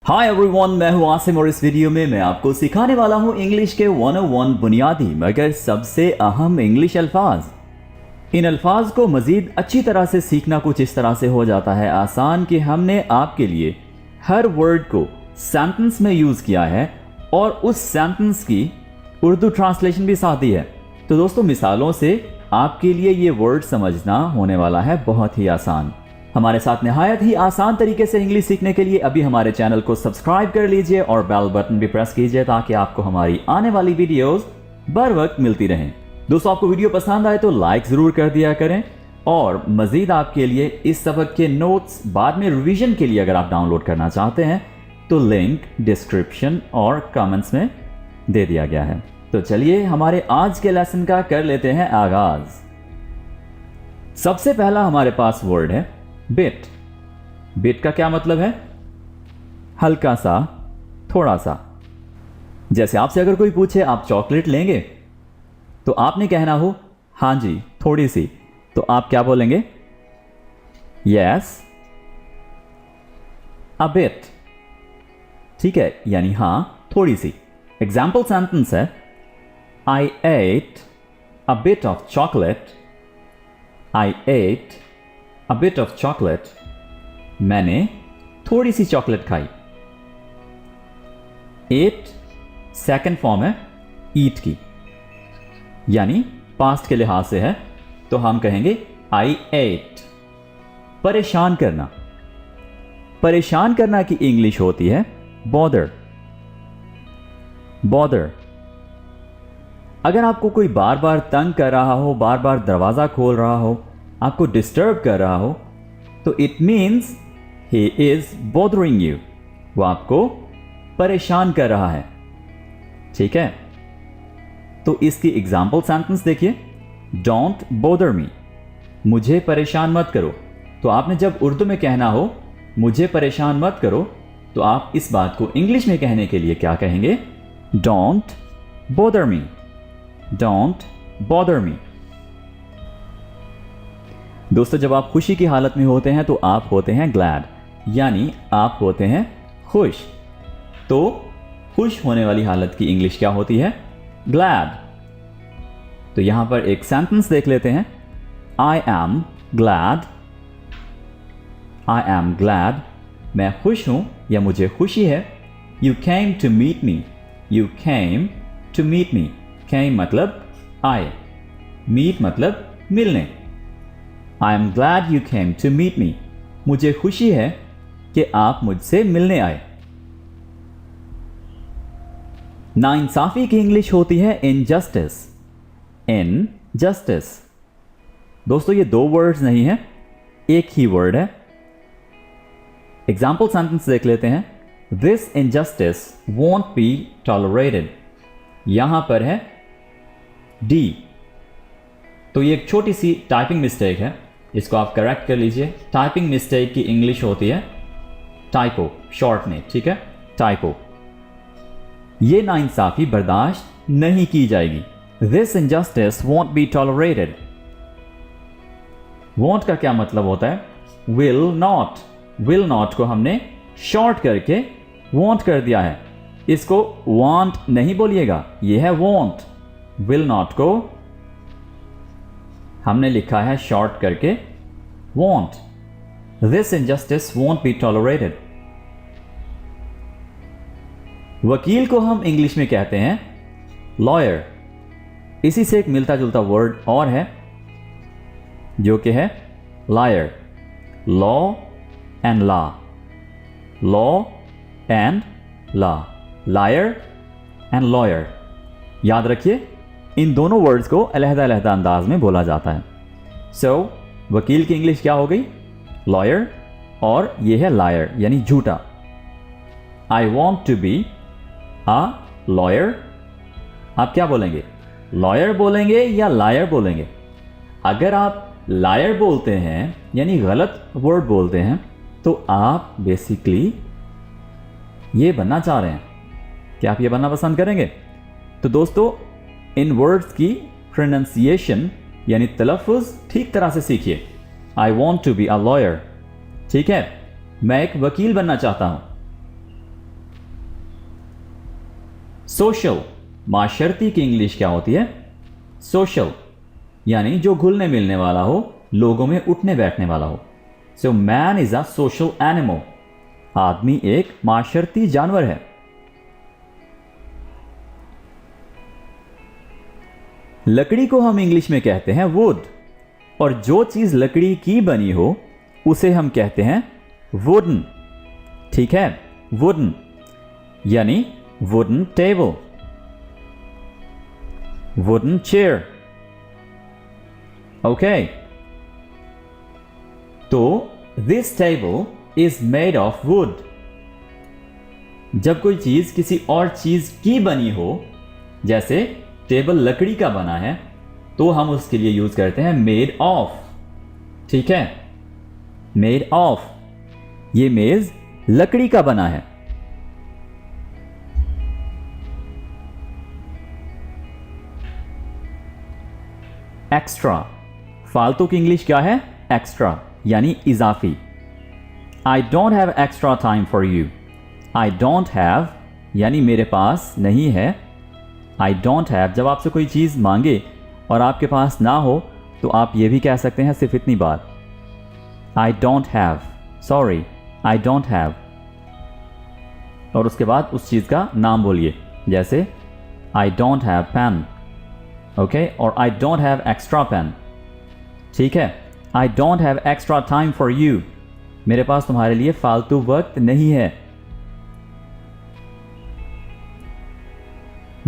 Hi everyone, मैं हूं आसिम और इस वीडियो में मैं आपको सिखाने वाला हूं इंग्लिश के 101 बुनियादी मगर सबसे अहम इंग्लिश अल्फाज। इन अल्फाज को मज़ीद अच्छी तरह से सीखना कुछ इस तरह से हो जाता है आसान कि हमने आपके लिए हर वर्ड को सेंटेंस में यूज़ किया है और उस सेंटेंस की उर्दू ट्रांसलेशन भी साथ दी है। तो दोस्तों, मिसालों से आपके लिए ये वर्ड समझना होने वाला है बहुत ही आसान। हमारे साथ निहायत ही आसान तरीके से इंग्लिश सीखने के लिए अभी हमारे चैनल को सब्सक्राइब कर लीजिए और बेल बटन भी प्रेस कीजिए ताकि आपको हमारी आने वाली वीडियोस बर वक्त मिलती रहें। दोस्तों, आपको वीडियो पसंद आए तो लाइक जरूर कर दिया करें और मजीद आपके लिए इस सबक के नोट्स बाद में रिवीजन के लिए अगर आप डाउनलोड करना चाहते हैं तो लिंक डिस्क्रिप्शन और कमेंट्स में दे दिया गया है। तो चलिए हमारे आज के लेसन का कर लेते हैं आगाज। सबसे पहला हमारे पास वर्ड है बिट। बिट का क्या मतलब है? हल्का सा, थोड़ा सा। जैसे आपसे अगर कोई पूछे आप चॉकलेट लेंगे तो आपने कहना हो हां जी थोड़ी सी, तो आप क्या बोलेंगे? Yes a bit. ठीक है, यानी हां थोड़ी सी। एग्जाम्पल सेंटेंस है I ate a bit of chocolate. I ate A bit of chocolate. मैंने थोड़ी सी चॉकलेट खाई। एट सेकंड फॉर्म है ईट की, यानी पास्ट के लिहाज से है तो हम कहेंगे आई एट। परेशान करना। परेशान करना की इंग्लिश होती है बॉदर। बॉदर। अगर आपको कोई बार बार तंग कर रहा हो, बार बार दरवाजा खोल रहा हो, आपको डिस्टर्ब कर रहा हो, तो it means he is bothering you. वो आपको परेशान कर रहा है। ठीक है, तो इसकी एग्जाम्पल सेंटेंस देखिए, डोंट बॉदर मी। मुझे परेशान मत करो। तो आपने जब उर्दू में कहना हो मुझे परेशान मत करो तो आप इस बात को इंग्लिश में कहने के लिए क्या कहेंगे? Don't bother me. Don't bother me. दोस्तों, जब आप खुशी की हालत में होते हैं तो आप होते हैं ग्लैड, यानी आप होते हैं खुश। तो खुश होने वाली हालत की इंग्लिश क्या होती है? ग्लैड। तो यहां पर एक सेंटेंस देख लेते हैं। I am glad. I am glad. मैं खुश हूं या मुझे खुशी है। You came to meet me. You came to meet me. Came मतलब आए, मीट मतलब मिलने। I am glad you came to meet me. मुझे खुशी है कि आप मुझसे मिलने आए। नाइंसाफी की इंग्लिश होती है इनजस्टिस। इनजस्टिस। दोस्तों, ये दो वर्ड्स नहीं है, एक ही वर्ड है। एग्जाम्पल सेंटेंस देख लेते हैं। This injustice want be tolerated. यहां पर है डी, तो ये एक छोटी सी टाइपिंग मिस्टेक है, इसको आप करेक्ट कर लीजिए। टाइपिंग मिस्टेक की इंग्लिश होती है टाइपो, शॉर्ट में। ठीक है, टाइपो। ये नाइंसाफी बर्दाश्त नहीं की जाएगी। This injustice want be tolerated. Want का क्या मतलब होता है? Will not. विल नॉट को हमने शॉर्ट करके वॉन्ट कर दिया है। इसको वॉन्ट नहीं बोलिएगा, यह है वॉन्ट। विल नॉट को हमने लिखा है शॉर्ट करके want. This injustice want be tolerated. वकील को हम इंग्लिश में कहते हैं लॉयर। इसी से एक मिलता जुलता वर्ड और है जो कि है liar. Law and la. Law and la. Liar and lawyer. याद रखिए, इन दोनों वर्ड्स को अलहदा-अलहदा अंदाज में बोला जाता है। सो वकील की इंग्लिश क्या हो गई? लॉयर, और ये है लायर यानी झूठा। I want to be a lawyer. आप क्या बोलेंगे? लॉयर बोलेंगे या लायर बोलेंगे? अगर आप लायर बोलते हैं यानी गलत वर्ड बोलते हैं तो आप बेसिकली ये बनना चाह रहे हैं। क्या आप ये बनना पसंद करेंगे? तो दोस्तों, इन वर्ड्स की प्रोनाउंसिएशन यानी तलफ़ुज़ ठीक तरह से सीखिए। I want to be a lawyer. ठीक है, मैं एक वकील बनना चाहता हूं। सोशल, माशरती की इंग्लिश क्या होती है? सोशल, यानी जो घुलने मिलने वाला हो, लोगों में उठने बैठने वाला हो। So man is a social animal, आदमी एक माशरती जानवर है। लकड़ी को हम इंग्लिश में कहते हैं वुड, और जो चीज लकड़ी की बनी हो उसे हम कहते हैं वुडन। ठीक है, वुडन, यानी wooden table, wooden chair. Okay, तो this table is made of wood. जब कोई चीज किसी और चीज की बनी हो, जैसे टेबल लकड़ी का बना है, तो हम उसके लिए यूज करते हैं मेड ऑफ। ठीक है, मेड ऑफ, ये मेज लकड़ी का बना है। एक्स्ट्रा, फालतू की इंग्लिश क्या है? एक्स्ट्रा, यानी इजाफी। I don't have extra time for you. I don't have यानी मेरे पास नहीं है। आई डोंट हैव, जब आपसे कोई चीज़ मांगे और आपके पास ना हो तो आप ये भी कह सकते हैं सिर्फ इतनी बार, I don't have, sorry I don't have, और उसके बाद उस चीज़ का नाम बोलिए, जैसे I don't have pen, okay, और I don't have extra pen. ठीक है, I don't have extra time for you, मेरे पास तुम्हारे लिए फालतू वक्त नहीं है।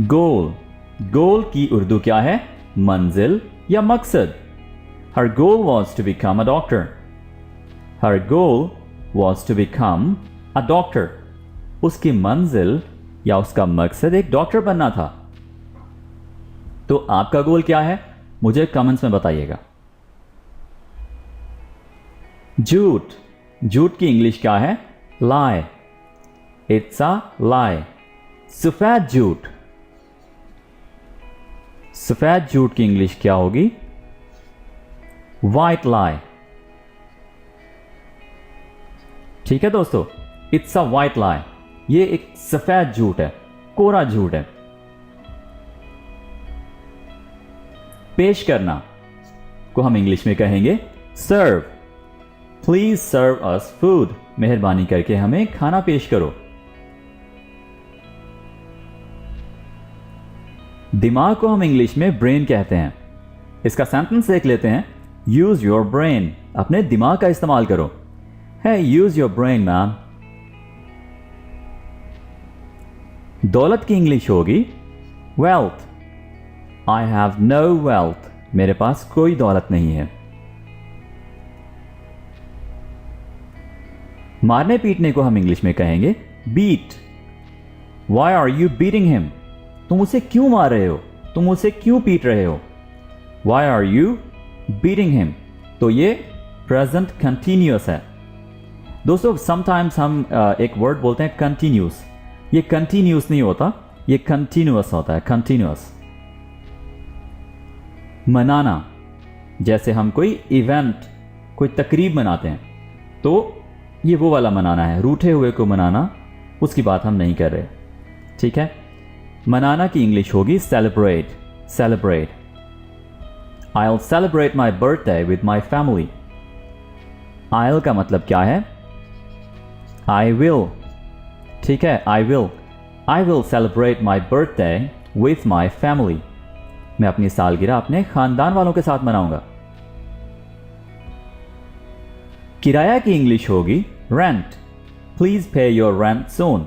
गोल, गोल की उर्दू क्या है? मंजिल या मकसद। Her goal was to become a doctor. Her goal was to become a doctor, उसकी मंजिल या उसका मकसद एक डॉक्टर बनना था। तो आपका गोल क्या है? मुझे कमेंट्स में बताइएगा। झूठ, झूठ की इंग्लिश क्या है? लाई, इट्स अ लाई। सफेद झूठ, सफेद झूठ की इंग्लिश क्या होगी? वाइट लाई। ठीक है दोस्तों, इट्स अ वाइट लाई, ये एक सफेद झूठ है, कोरा झूठ है। पेश करना को हम इंग्लिश में कहेंगे सर्व। प्लीज सर्व अस फूड, मेहरबानी करके हमें खाना पेश करो। दिमाग को हम इंग्लिश में ब्रेन कहते हैं। इसका सेंटेंस देख लेते हैं। यूज योर ब्रेन, अपने दिमाग का इस्तेमाल करो। है यूज योर ब्रेन मैन। दौलत की इंग्लिश होगी wealth. I have no wealth, मेरे पास कोई दौलत नहीं है। मारने पीटने को हम इंग्लिश में कहेंगे beat. Why are you beating him, तुम उसे क्यों मार रहे हो, तुम उसे क्यों पीट रहे हो। Why are you beating him, तो ये प्रेजेंट कंटिन्यूअस है। दोस्तों समटाइम्स हम एक वर्ड बोलते हैं कंटिन्यूस, ये कंटिन्यूस नहीं होता, ये कंटिन्यूअस होता है, कंटिन्यूअस। मनाना, जैसे हम कोई इवेंट, कोई तकरीब मनाते हैं, तो ये वो वाला मनाना है, रूठे हुए को मनाना, उसकी बात हम नहीं कर रहे। ठीक है, मनाना की इंग्लिश होगी celebrate. Celebrate, I will celebrate my birthday with my family. I का मतलब क्या है? I will. ठीक है, I will celebrate my birthday with my family, मैं अपनी सालगिरह अपने खानदान वालों के साथ मनाऊंगा। किराया की इंग्लिश होगी rent. Please pay your rent soon,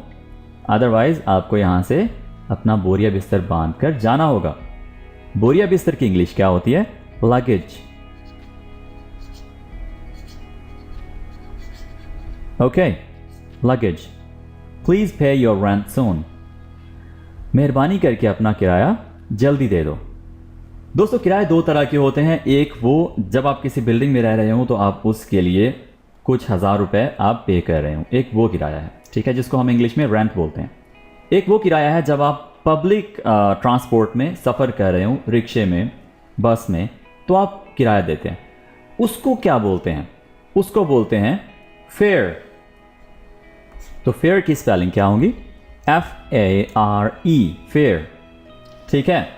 otherwise आपको यहां से अपना बोरिया बिस्तर बांध कर जाना होगा। बोरिया बिस्तर की इंग्लिश क्या होती है? Luggage. Okay, luggage. Please pay your rent soon, मेहरबानी करके अपना किराया जल्दी दे दो। दोस्तों किराए दो तरह के होते हैं। एक वो जब आप किसी बिल्डिंग में रह रहे हो तो आप उसके लिए कुछ हज़ार रुपए आप पे कर रहे हो, एक वो किराया है। ठीक है, जिसको हम इंग्लिश में रेंट बोलते हैं। एक वो किराया है जब आप पब्लिक ट्रांसपोर्ट में सफ़र कर रहे हो, रिक्शे में, बस में, तो आप किराया देते हैं। उसको क्या बोलते हैं? उसको बोलते हैं फेयर। तो फेयर की स्पेलिंग क्या होगी? FARE, fair. ठीक है,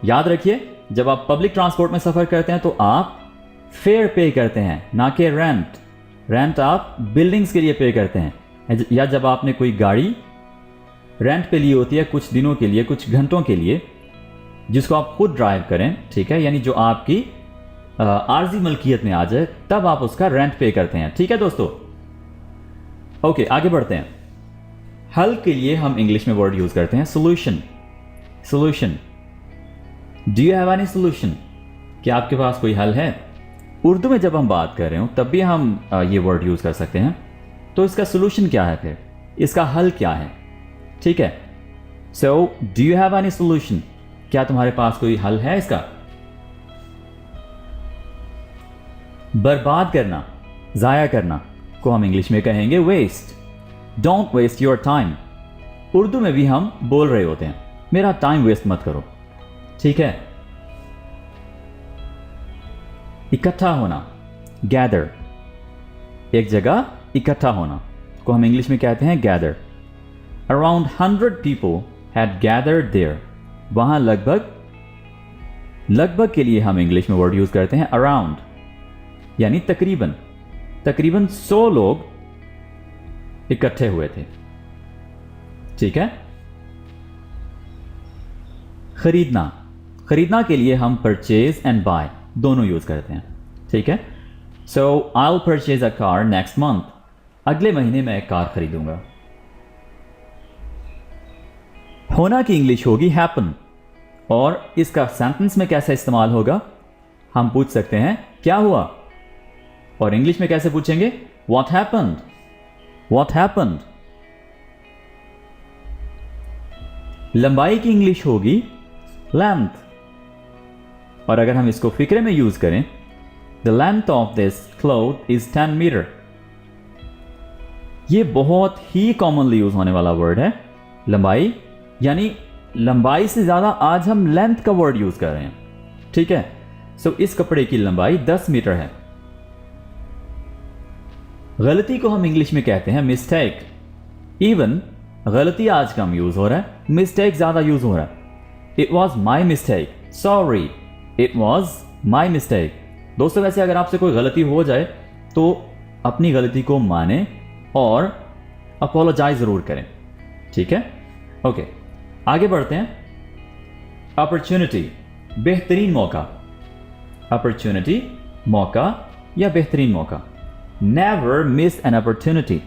याद रखिए जब आप पब्लिक ट्रांसपोर्ट में सफ़र करते हैं तो आप फेयर पे करते हैं, ना कि रेंट। रेंट आप बिल्डिंग्स के लिए पे करते हैं, या जब आपने कोई गाड़ी रेंट पे ली होती है कुछ दिनों के लिए, कुछ घंटों के लिए, जिसको आप खुद ड्राइव करें, ठीक है, यानी जो आपकी आर्जी मलकियत में आ जाए, तब आप उसका रेंट पे करते हैं। ठीक है दोस्तों, ओके आगे बढ़ते हैं। हल के लिए हम इंग्लिश में वर्ड यूज करते हैं solution. Solution, do you have any solution? क्या आपके पास कोई हल है? उर्दू में जब हम बात कर रहे हो तब भी हम ये वर्ड यूज कर सकते हैं। तो इसका सोल्यूशन क्या है, फिर इसका हल क्या है? ठीक है, so do you have any solution? क्या तुम्हारे पास कोई हल है इसका? बर्बाद करना, जाया करना को हम इंग्लिश में कहेंगे waste. Don't waste your time. Urdu में भी हम बोल रहे होते हैं मेरा टाइम वेस्ट मत करो। ठीक है, इकट्ठा होना, गैदर, एक जगह इकट्ठा होना को हम इंग्लिश में कहते हैं gather. Around 100 people had gathered there। वहां लगभग, लगभग के लिए हम इंग्लिश में वर्ड यूज करते हैं अराउंड, यानी तकरीबन। तकरीबन 100 लोग इकट्ठे हुए थे। ठीक है, खरीदना, खरीदना के लिए हम परचेज एंड बाय दोनों यूज करते हैं। ठीक है, so I will purchase a car next month. अगले महीने मैं एक कार खरीदूंगा। होना की इंग्लिश होगी हैपन, और इसका सेंटेंस में कैसे इस्तेमाल होगा? हम पूछ सकते हैं क्या हुआ, और इंग्लिश में कैसे पूछेंगे? What happened, what happened. लंबाई की इंग्लिश होगी लेंथ, और अगर हम इसको फिक्रे में यूज करें, the length of this cloth is 10 metre. ये बहुत ही कॉमनली यूज होने वाला वर्ड है, लंबाई, यानी लंबाई से ज्यादा आज हम लेंथ का वर्ड यूज कर रहे हैं। ठीक है, सो इस कपड़े की लंबाई 10 मीटर है। गलती को हम इंग्लिश में कहते हैं मिस्टेक। इवन गलती आज कम यूज हो रहा है, मिस्टेक ज्यादा यूज हो रहा है। It was my mistake, sorry, it was my mistake. दोस्तों वैसे अगर आपसे कोई गलती हो जाए तो अपनी गलती को माने और अपोलोजाइज जरूर करें। ठीक है, ओके आगे बढ़ते हैं। अपॉर्चुनिटी, बेहतरीन मौका। अपॉर्चुनिटी, मौका या बेहतरीन मौका। Never miss an opportunity.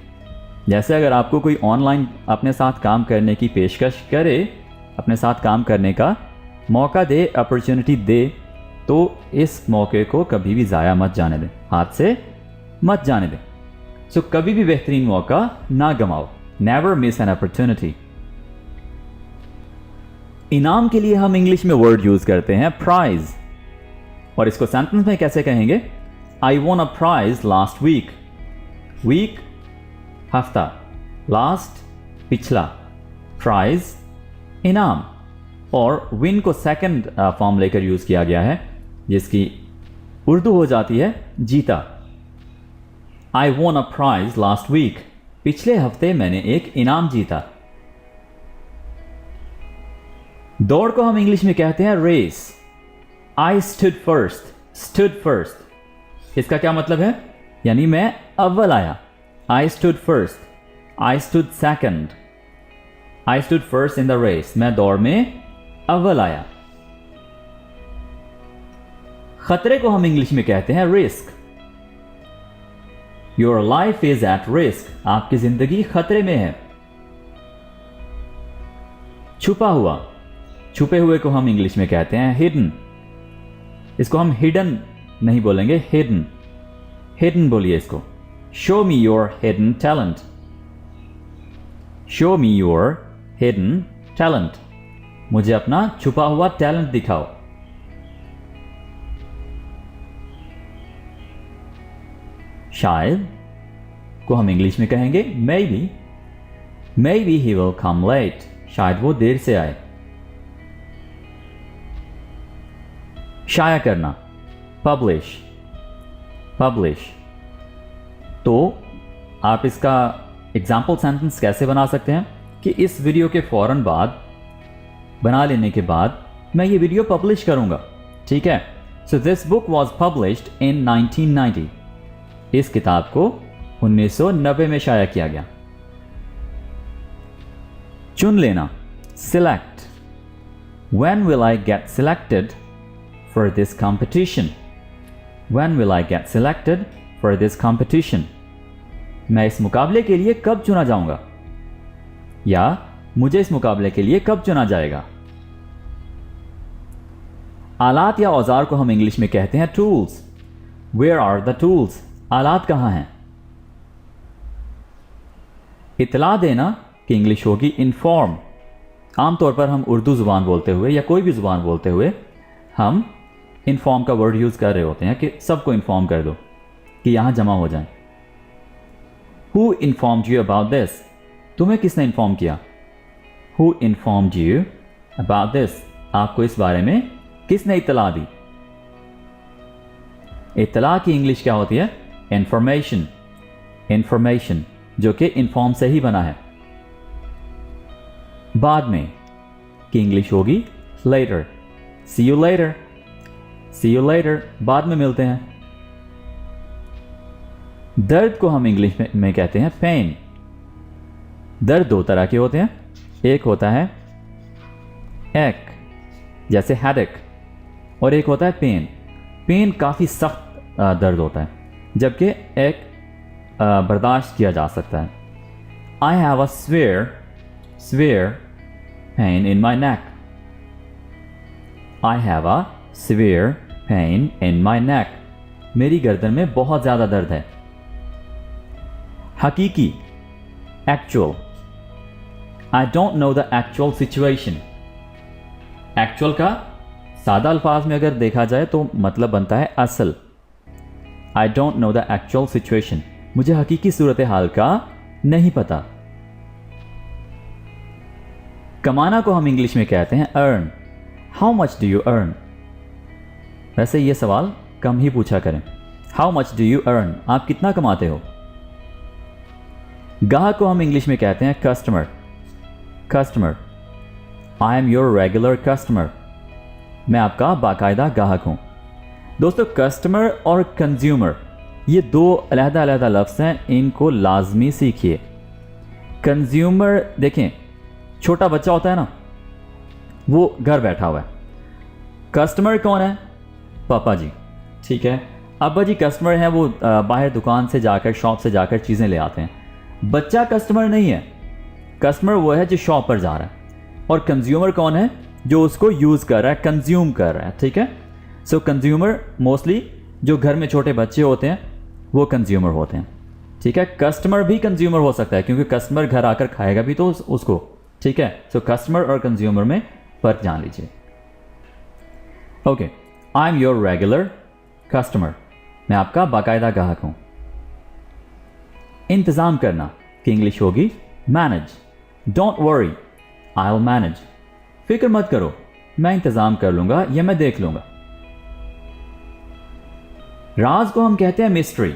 जैसे अगर आपको कोई ऑनलाइन अपने साथ काम करने की पेशकश करे, अपने साथ काम करने का मौका दे, अपॉर्चुनिटी दे, तो इस मौके को कभी भी ज़ाया मत जाने दें, हाथ से मत जाने दें। सो कभी भी बेहतरीन मौका ना गमाओ। Never miss an opportunity. इनाम के लिए हम इंग्लिश में वर्ड यूज करते हैं प्राइज, और इसको सेंटेंस में कैसे कहेंगे? I won a prize last week. Week हफ्ता, लास्ट पिछला, प्राइज इनाम, और विन को सेकंड फॉर्म लेकर यूज किया गया है, जिसकी उर्दू हो जाती है जीता। I won a prize last week. पिछले हफ्ते मैंने एक इनाम जीता। दौड़ को हम इंग्लिश में कहते हैं race. I stood first, stood first, इसका क्या मतलब है? यानी मैं अव्वल आया। I stood first, I stood second, I stood first in the race, मैं दौड़ में अव्वल आया। खतरे को हम इंग्लिश में कहते हैं risk. Your life is at risk, आपकी जिंदगी खतरे में है। छुपा हुआ, छुपे हुए को हम इंग्लिश में कहते हैं हिडन। इसको हम हिडन नहीं बोलेंगे, हिडन। हिडन बोलिए इसको। Show me your hidden talent, show me your hidden talent, मुझे अपना छुपा हुआ टैलेंट दिखाओ। शायद को हम इंग्लिश में कहेंगे maybe. Maybe he will come late, शायद वो देर से आए। शाया करना, पब्लिश, पब्लिश। तो आप इसका एग्जाम्पल सेंटेंस कैसे बना सकते हैं? कि इस वीडियो के फौरन बाद, बना लेने के बाद, मैं ये वीडियो पब्लिश करूंगा, ठीक है। So this book was published in 1990। इस किताब को 1990 में शाया किया गया। चुन लेना, select. When will I get selected for this competition? When will I get selected for this competition? मैं इस मुकाबले के लिए कब चुना जाऊंगा, या मुझे इस मुकाबले के लिए कब चुना जाएगा। आलात या औजार को हम इंग्लिश में कहते हैं tools. Where are the tools? आलात कहाँ हैं। इतला देना कि इंग्लिश होगी इन्फॉर्म। आमतौर पर हम उर्दू ज़ुबान बोलते हुए या कोई भी ज़ुबान बोलते हुए हम इन्फॉर्म का वर्ड यूज़ कर रहे होते हैं कि सबको इन्फॉर्म कर दो कि यहाँ जमा हो जाए। Who informed you about this? तुम्हें किसने इन्फॉर्म किया। Who informed you about this? आपको इस बारे में किसने इत्तला दी। इत्तला की इंग्लिश क्या होती है, इंफॉर्मेशन। इंफॉर्मेशन जो कि इन्फॉर्म से ही बना है। बाद में की इंग्लिश होगी later। See you later। See you later, बाद में मिलते हैं। दर्द को हम इंग्लिश में कहते हैं पेन। दर्द दो तरह के होते हैं, एक होता है एक जैसे हेडेक, और एक होता है पेन। पेन काफ़ी सख्त दर्द होता है, जबकि एक बर्दाश्त किया जा सकता है। I have a severe pain in my neck। I have a severe pain in my neck। मेरी गर्दन में बहुत ज़्यादा दर्द है। हकीकी, actual। I don't know the actual situation। Actual का सादा अल्फाज में अगर देखा जाए तो मतलब बनता है असल। I don't know the actual situation। मुझे हकीकी सूरत हाल का नहीं पता। कमाना को हम इंग्लिश में कहते हैं earn। How much do you earn? वैसे ये सवाल कम ही पूछा करें। How much do you earn? आप कितना कमाते हो। गाहक को हम इंग्लिश में कहते हैं customer. Customer, I am your regular customer। मैं आपका बाकायदा गाहक हूं। दोस्तों, कस्टमर और कंज्यूमर ये दो अलग-अलग लफ्ज़ हैं, इनको लाजमी सीखिए। कंज्यूमर, देखें छोटा बच्चा होता है ना, वो घर बैठा हुआ है। कस्टमर कौन है, पापा जी, ठीक है। अब्बा जी कस्टमर हैं, वो बाहर दुकान से जाकर, शॉप से जाकर चीज़ें ले आते हैं। बच्चा कस्टमर नहीं है। कस्टमर वो है जो शॉप पर जा रहा है, और कंज्यूमर कौन है, जो उसको यूज़ कर रहा है, कंज्यूम कर रहा है, ठीक है। सो कंज्यूमर मोस्टली जो घर में छोटे बच्चे होते हैं वो कंज्यूमर होते हैं, ठीक है। कस्टमर भी कंज्यूमर हो सकता है, क्योंकि कस्टमर घर आकर खाएगा भी तो उसको, ठीक है। सो कस्टमर और कंज्यूमर में फ़र्क जान लीजिए। Okay, I am your regular customer. मैं आपका बाकायदा ग्राहक हूं। इंतज़ाम करना की इंग्लिश होगी manage. Don't worry, I will manage. फिक्र मत करो, मैं इंतज़ाम कर लूंगा या मैं देख लूंगा। राज को हम कहते हैं मिस्ट्री।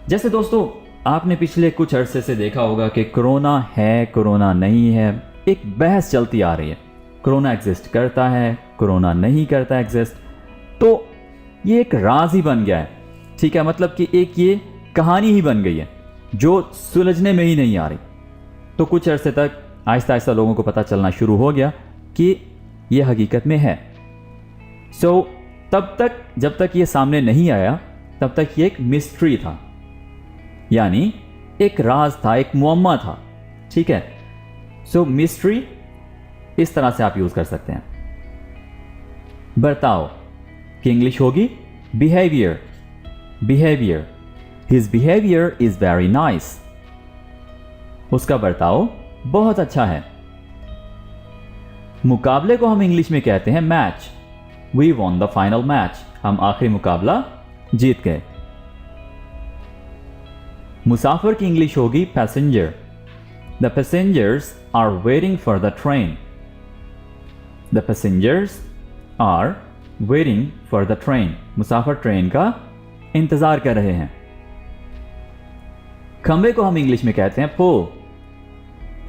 जैसे दोस्तों, आपने पिछले कुछ अरसे से देखा होगा कि कोरोना है, कोरोना नहीं है, एक बहस चलती आ रही है। कोरोना एग्जिस्ट करता है, कोरोना नहीं करता एग्जिस्ट। तो ये एक राज ही बन गया है, ठीक है। मतलब कि एक ये कहानी ही बन गई है जो सुलझने में ही नहीं आ रही। तो कुछ अरसे तक आहिस्ता आहिस्ता लोगों को पता चलना शुरू हो गया कि ये हकीकत में है। सो तब तक, जब तक ये सामने नहीं आया, तब तक ये एक मिस्ट्री था, यानी एक राज था, एक मुअम्मा था, ठीक है। सो मिस्ट्री इस तरह से आप यूज कर सकते हैं। बर्ताव की इंग्लिश होगी behaviour. Behaviour, his behaviour is very nice. उसका बर्ताव बहुत अच्छा है। मुकाबले को हम इंग्लिश में कहते हैं match. We won the final match. हम आखिरी मुकाबला जीत गए। मुसाफिर की इंग्लिश होगी passenger. The passengers are waiting for the train. The passengers are waiting for the train. मुसाफिर ट्रेन का इंतजार कर रहे हैं। खंबे को हम इंग्लिश में कहते हैं पोल।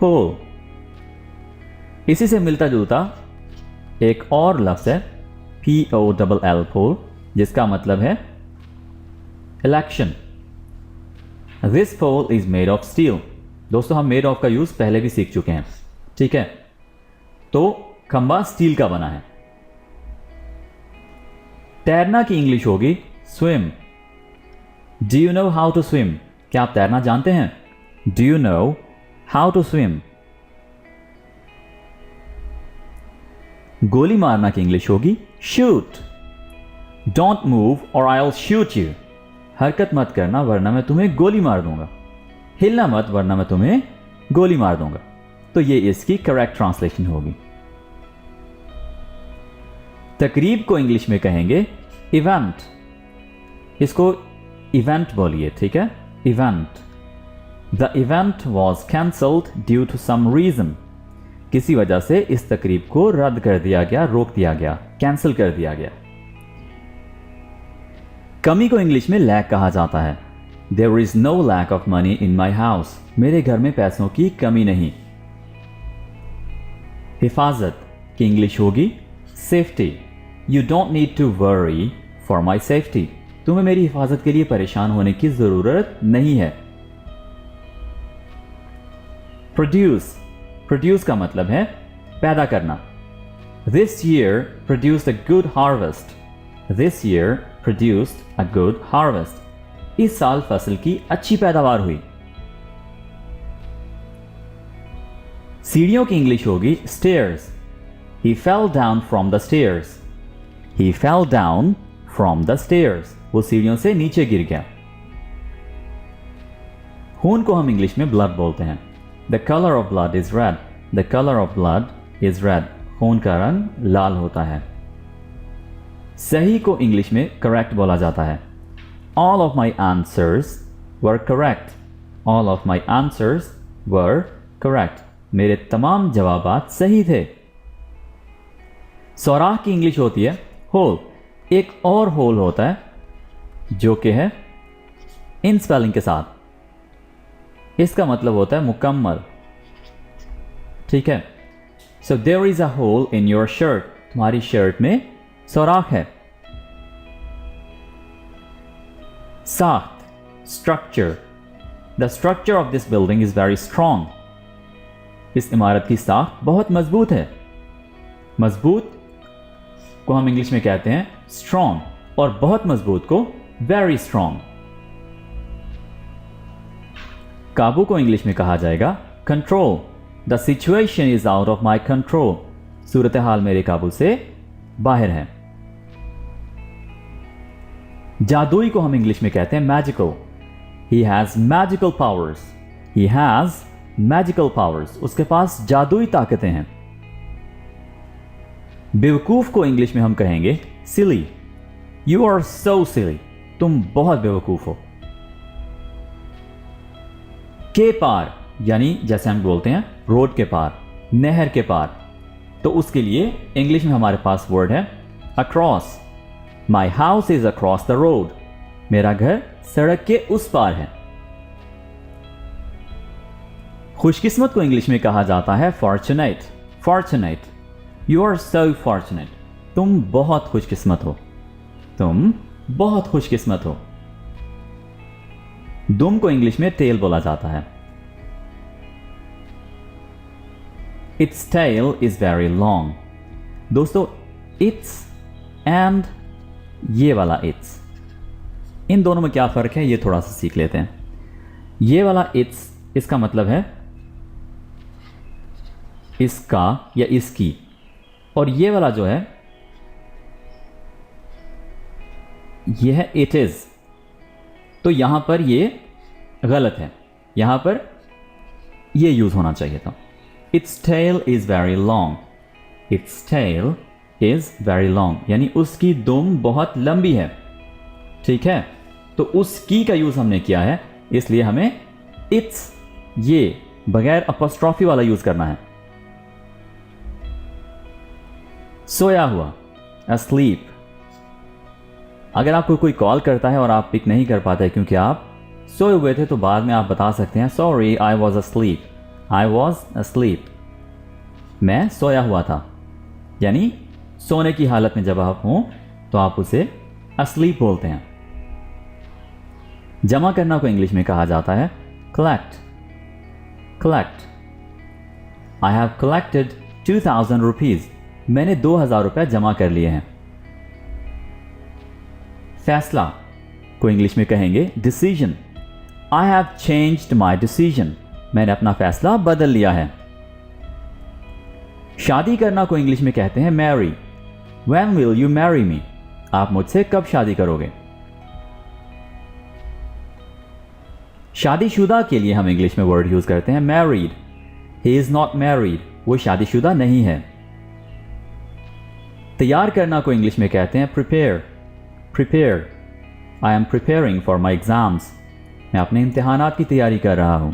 पोल। इसी से मिलता जुलता एक और लफ्ज़ है POLL पोल, जिसका मतलब है election. This pole is made of steel. दोस्तों हम मेड ऑफ का यूज पहले भी सीख चुके हैं, ठीक है। तो खंबा स्टील का बना है। तैरना की इंग्लिश होगी swim. Do you know how to swim? क्या आप तैरना जानते हैं? Do you know how to swim? गोली मारना की इंग्लिश होगी शूट। डोंट मूव और आई विल शूट यू। हरकत मत करना वरना मैं तुम्हें गोली मार दूंगा। हिलना मत वरना मैं तुम्हें गोली मार दूंगा। तो ये इसकी करेक्ट ट्रांसलेशन होगी। तकरीब को इंग्लिश में कहेंगे इवेंट। इसको इवेंट बोलिए, ठीक है। Event. The event was cancelled due to some reason. किसी वजह से इस तकरीब को रद्द कर दिया गया, रोक दिया गया, कैंसिल कर दिया गया। कमी को इंग्लिश में लैक कहा जाता है। There is no lack of money in my house. मेरे घर में पैसों की कमी नहीं। हिफाजत की इंग्लिश होगी safety. You don't need to worry for my safety. तुम्हें मेरी हिफाजत के लिए परेशान होने की जरूरत नहीं है। प्रोड्यूस। प्रोड्यूस का मतलब है पैदा करना। This year produced a good harvest. This year produced a good harvest. इस साल फसल की अच्छी पैदावार हुई। सीढ़ियों की इंग्लिश होगी stairs. He fell down from the stairs. He fell down from the stairs. वो सीढ़ियों से नीचे गिर गया। खून को हम इंग्लिश में ब्लड बोलते हैं। The color of blood is red. The color of blood is red. खून का रंग लाल होता है। सही को इंग्लिश में करेक्ट बोला जाता है। All of my answers were correct. All of my answers were correct. मेरे तमाम जवाबात सही थे। सौराख की इंग्लिश होती है होल। एक और होल होता है जो कि है इन स्पेलिंग के साथ। इसका मतलब होता है मुकम्मल, ठीक है। So there is a hole in your shirt. तुम्हारी शर्ट में सौराख है। साख्त, structure. The structure of this building is very strong. इस इमारत की साख्त बहुत मजबूत है। मजबूत को हम इंग्लिश में कहते हैं स्ट्रांग और बहुत मजबूत को वेरी स्ट्रांग। काबू को इंग्लिश में कहा जाएगा control. The situation is out of my control. सूरत हाल मेरे काबू से बाहर है। जादुई को हम इंग्लिश में कहते हैं magical. He has magical powers. He has magical powers. उसके पास जादुई ताकतें हैं। बेवकूफ को इंग्लिश में हम कहेंगे सिली। यू आर सो सिली। तुम बहुत बेवकूफ हो। के पार यानी जैसे हम बोलते हैं रोड के पार, नहर के पार, तो उसके लिए इंग्लिश में हमारे पास वर्ड है across. My house is across the road. मेरा घर सड़क के उस पार है। खुशकिस्मत को इंग्लिश में कहा जाता है fortunate. Fortunate. You are so fortunate. तुम बहुत खुशकिस्मत हो। तुम बहुत खुशकिस्मत हो। दुम को इंग्लिश में टेल बोला जाता है। Its tail is very long. दोस्तों इट्स एंड ये वाला इट्स, इन दोनों में क्या फर्क है ये थोड़ा सा सीख लेते हैं। ये वाला इट्स, इसका मतलब है इसका या इसकी, और ये वाला जो है ये है इट इज। तो यहां पर ये गलत है, यहां पर ये यूज होना चाहिए था। Its tail is very long. Its tail is very long यानी उसकी दुम बहुत लंबी है, ठीक है। तो उसकी का यूज हमने किया है, इसलिए हमें इट्स ये बगैर अपॉस्ट्रोफी वाला यूज करना है। सोया हुआ, asleep। अगर आपको कोई कॉल करता है और आप पिक नहीं कर पाते क्योंकि आप सोए हुए थे, तो बाद में आप बता सकते हैं sorry I was asleep। I was asleep. मैं सोया हुआ था, यानी सोने की हालत में जब आप हों तो आप उसे asleep बोलते हैं. जमा करना को इंग्लिश में कहा जाता है collect. collect. I have collected 2000 rupees. मैंने 2000 रुपये जमा कर लिए हैं. फैसला को इंग्लिश में कहेंगे decision. I have changed my decision. मैंने अपना फैसला बदल लिया है. शादी करना को इंग्लिश में कहते हैं marry. When will you marry me? आप मुझसे कब शादी करोगे? शादीशुदा के लिए हम इंग्लिश में वर्ड यूज करते हैं married. He is not married. वो शादीशुदा नहीं है. तैयार करना को इंग्लिश में कहते हैं prepare. prepare. I am preparing for my exams. मैं अपने इम्तिहानात की तैयारी कर रहा हूं.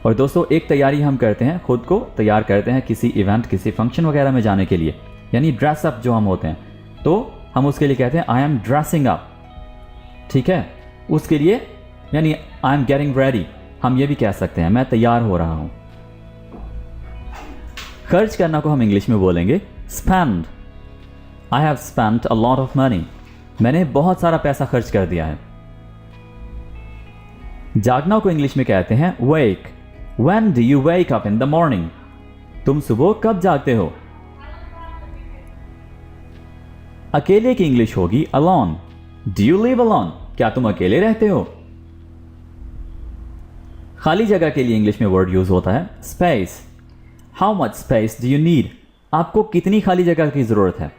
और दोस्तों, एक तैयारी हम करते हैं, खुद को तैयार करते हैं किसी इवेंट, किसी फंक्शन वगैरह में जाने के लिए, यानी ड्रेस अप जो हम होते हैं, तो हम उसके लिए कहते हैं आई एम ड्रेसिंग अप. ठीक है, उसके लिए यानी आई एम गेटिंग रेडी. हम ये भी कह सकते हैं मैं तैयार हो रहा हूं. खर्च करना को हम इंग्लिश में बोलेंगे spend. I have spent a lot of money. मैंने बहुत सारा पैसा खर्च कर दिया है. जागना को इंग्लिश में कहते हैं वेक. When do you wake up in the morning? तुम सुबह कब जागते हो? अकेले की इंग्लिश होगी alone. Do you live alone? क्या तुम अकेले रहते हो? खाली जगह के लिए इंग्लिश में वर्ड यूज होता है space. How much space do you need? आपको कितनी खाली जगह की जरूरत है?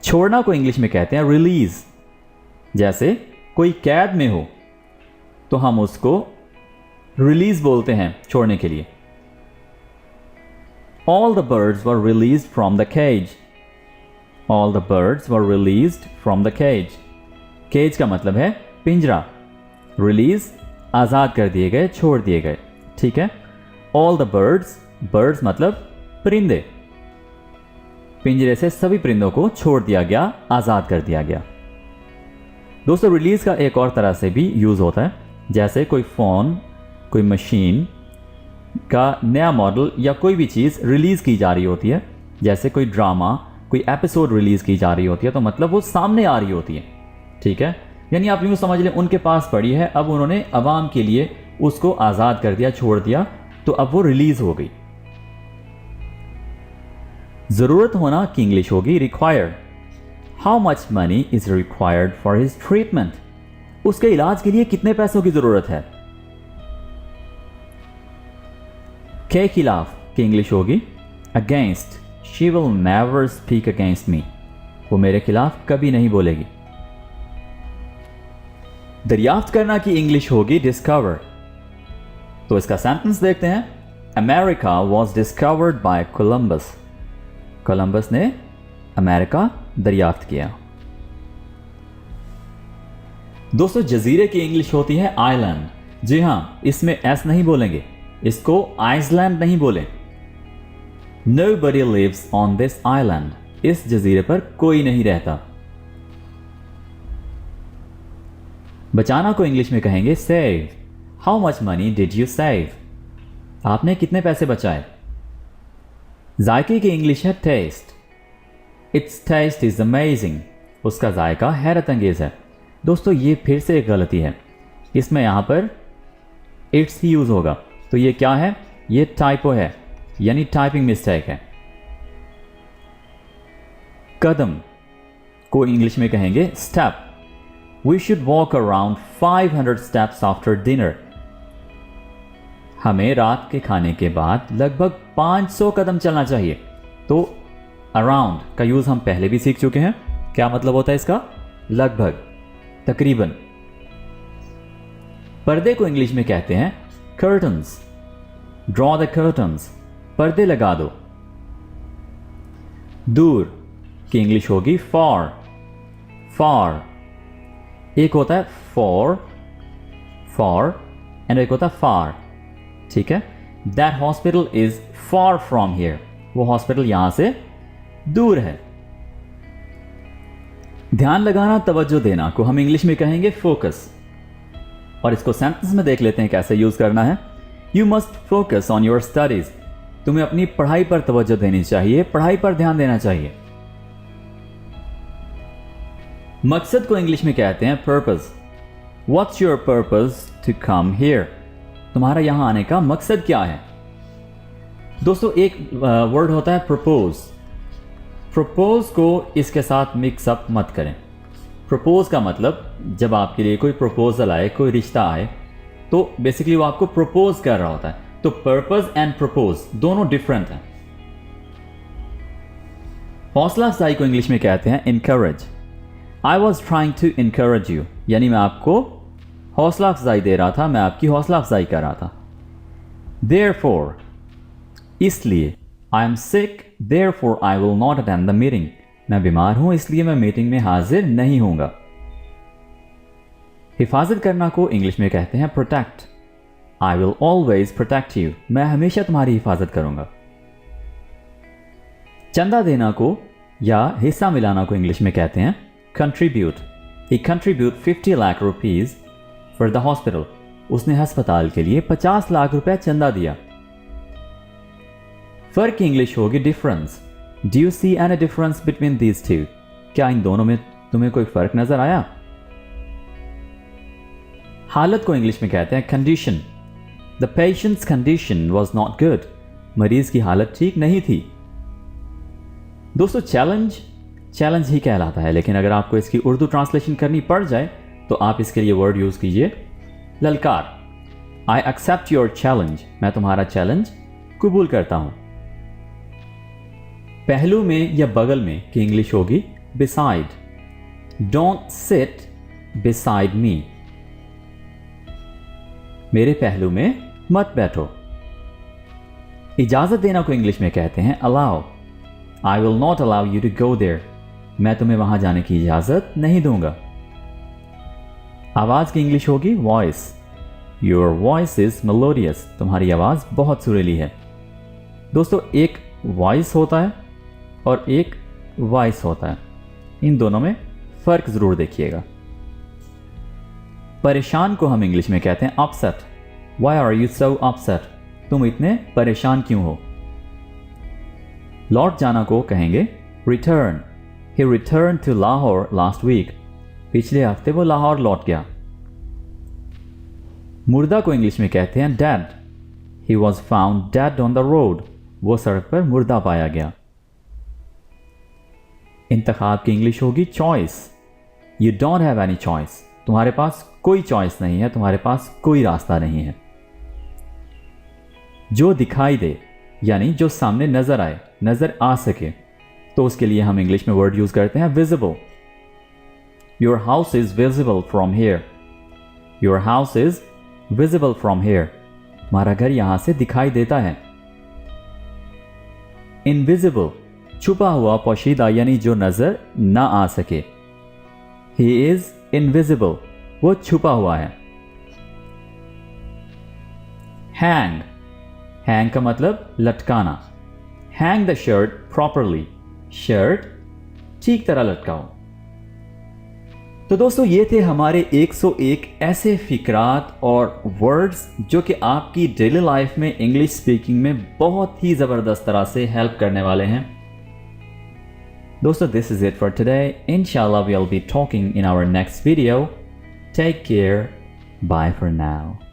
छोड़ना को इंग्लिश में कहते हैं रिलीज. जैसे कोई कैद में हो तो हम उसको रिलीज बोलते हैं छोड़ने के लिए. All the birds were released from the cage. All the birds were released from the cage. Cage का मतलब है पिंजरा. रिलीज आजाद कर दिए गए, छोड़ दिए गए. ठीक है. All the birds, birds मतलब परिंदे. पिंजरे से सभी परिंदों को छोड़ दिया गया, आजाद कर दिया गया. दोस्तों, रिलीज का एक और तरह से भी यूज होता है. जैसे कोई फोन, कोई मशीन का नया मॉडल या कोई भी चीज़ रिलीज़ की जा रही होती है, जैसे कोई ड्रामा, कोई एपिसोड रिलीज़ की जा रही होती है, तो मतलब वो सामने आ रही होती है. ठीक है, यानी आप यूँ समझ लें उनके पास पड़ी है, अब उन्होंने आवाम के लिए उसको आज़ाद कर दिया, छोड़ दिया, तो अब वो रिलीज़ हो गई. ज़रूरत होना की इंग्लिश होगी required. How much money is required for his treatment. उसके इलाज के लिए कितने पैसों की ज़रूरत है? के खिलाफ की इंग्लिश होगी against. She will never speak against me. वो मेरे खिलाफ कभी नहीं बोलेगी. दरियाफ्त करना की इंग्लिश होगी डिस्कवर. तो इसका सेंटेंस देखते हैं. America was discovered by Columbus. Columbus ने अमेरिका दरियाफ्त किया. दोस्तों, जजीरे की इंग्लिश होती है आइलैंड. जी हां, इसमें एस नहीं बोलेंगे, इसको आइसलैंड नहीं बोले. Nobody lives on this island. इस जजीरे पर कोई नहीं रहता. बचाना को इंग्लिश में कहेंगे save. How much money did you save? आपने कितने पैसे बचाए? जायके की इंग्लिश है taste. Its taste is amazing. उसका जायका हैरत अंगेज है. दोस्तों, ये फिर से एक गलती है. इसमें यहां पर इट्स ही यूज होगा. तो ये क्या है? ये टाइपो है, यानी टाइपिंग मिस्टेक है. कदम को इंग्लिश में कहेंगे step. We should walk around 500 steps after dinner. हमें रात के खाने के बाद लगभग 500 कदम चलना चाहिए. तो अराउंड का यूज हम पहले भी सीख चुके हैं. क्या मतलब होता है इसका? लगभग, तकरीबन. पर्दे को इंग्लिश में कहते हैं कर्टन्स. Draw the curtains. पर्दे लगा दो. दूर की इंग्लिश होगी फॉर. फॉर एक होता है फॉर, फॉर एंड एक होता है फार. ठीक है. That hospital is for from here. वो हॉस्पिटल यहां से दूर है. ध्यान लगाना, तवज्जो देना को हम इंग्लिश में कहेंगे फोकस. और इसको सेंटेंस में देख लेते हैं कैसे यूज करना है। You must focus on your studies. तुम्हें अपनी पढ़ाई पर तवज्जो देनी चाहिए, पढ़ाई पर ध्यान देना चाहिए। मकसद को इंग्लिश में कहते हैं purpose. What's your purpose to come here? तुम्हारा यहां आने का मकसद क्या है? दोस्तों एक वर्ड होता है प्रपोज। प्रपोज को इसके साथ मिक्सअप मत करें। प्रपोज का मतलब जब आपके लिए कोई प्रपोजल आए, कोई रिश्ता आए, तो बेसिकली वो आपको प्रपोज कर रहा होता है। तो पर्पस एंड प्रपोज दोनों डिफरेंट हैं। हौसला अफजाई को इंग्लिश में कहते हैं encourage. I was trying to encourage you, यानी मैं आपको हौसला अफजाई दे रहा था, मैं आपकी हौसला अफजाई कर रहा था। देयरफॉर, इसलिए, I am sick therefore I will not attend the meeting, मैं बीमार हूं इसलिए मैं मीटिंग में हाजिर नहीं होऊंगा। हिफाजत करना को इंग्लिश में कहते हैं protect. I will always protect you, मैं हमेशा तुम्हारी हिफाजत करूंगा। चंदा देना को या हिस्सा मिलाना को इंग्लिश में कहते हैं contribute. He contribute 50 lakh rupees for the hospital, उसने अस्पताल के लिए 50 लाख रुपए चंदा दिया। फर्क की इंग्लिश होगी difference. Do you see any difference between these two? क्या इन दोनों में तुम्हें कोई फर्क नजर आया? हालत को इंग्लिश में कहते हैं condition. The patients condition was not good, मरीज की हालत ठीक नहीं थी। दोस्तों चैलेंज ही कहलाता है, लेकिन अगर आपको इसकी उर्दू ट्रांसलेशन करनी पड़ जाए तो आप इसके लिए वर्ड यूज कीजिए ललकार। आई एक्सेप्ट योर चैलेंज, मैं तुम्हारा चैलेंज कबूल करता हूं। पहलू में या बगल में की इंग्लिश होगी beside. Don't sit beside me, मेरे पहलू में मत बैठो। इजाजत देना को इंग्लिश में कहते हैं allow. I will not allow you to go there, मैं तुम्हें वहां जाने की इजाजत नहीं दूंगा। आवाज की इंग्लिश होगी voice. Your voice is melodious, तुम्हारी आवाज बहुत सुरीली है। दोस्तों एक वॉइस होता है और एक वॉइस होता है, इन दोनों में फर्क जरूर देखिएगा। परेशान को हम इंग्लिश में कहते हैं upset. Why are you so upset, तुम इतने परेशान क्यों हो? लौट जाना को कहेंगे return. He return to Lahore last week, पिछले हफ्ते वो लाहौर लौट गया। मुर्दा को इंग्लिश में कहते हैं dead. He was found dead on the road, वो सड़क पर मुर्दा पाया गया। इंतखाब की इंग्लिश होगी choice. You don't have any choice, तुम्हारे पास कोई चॉइस नहीं है, तुम्हारे पास कोई रास्ता नहीं है। जो दिखाई दे, यानी जो सामने नजर आए, नजर आ सके, तो उसके लिए हम इंग्लिश में वर्ड यूज करते हैं visible. Your house is visible from here. Your house is visible from here, तुम्हारा घर यहां से दिखाई देता है। इनविजिबल, छुपा हुआ, पोशीदा, यानी जो नजर ना आ सके। ही इज इनविजिबल, वो छुपा हुआ है। हैंग, हैंग का मतलब लटकाना। Hang the shirt properly, shirt ठीक तरह लटकाओ। तो दोस्तों ये थे हमारे 101 ऐसे फिक्रात और वर्ड्स जो कि आपकी डेली लाइफ में इंग्लिश स्पीकिंग में बहुत ही जबरदस्त तरह से हेल्प करने वाले हैं। दोस्तों this is it for today. Inshallah we'll be talking in our next video. Take care. Bye for now.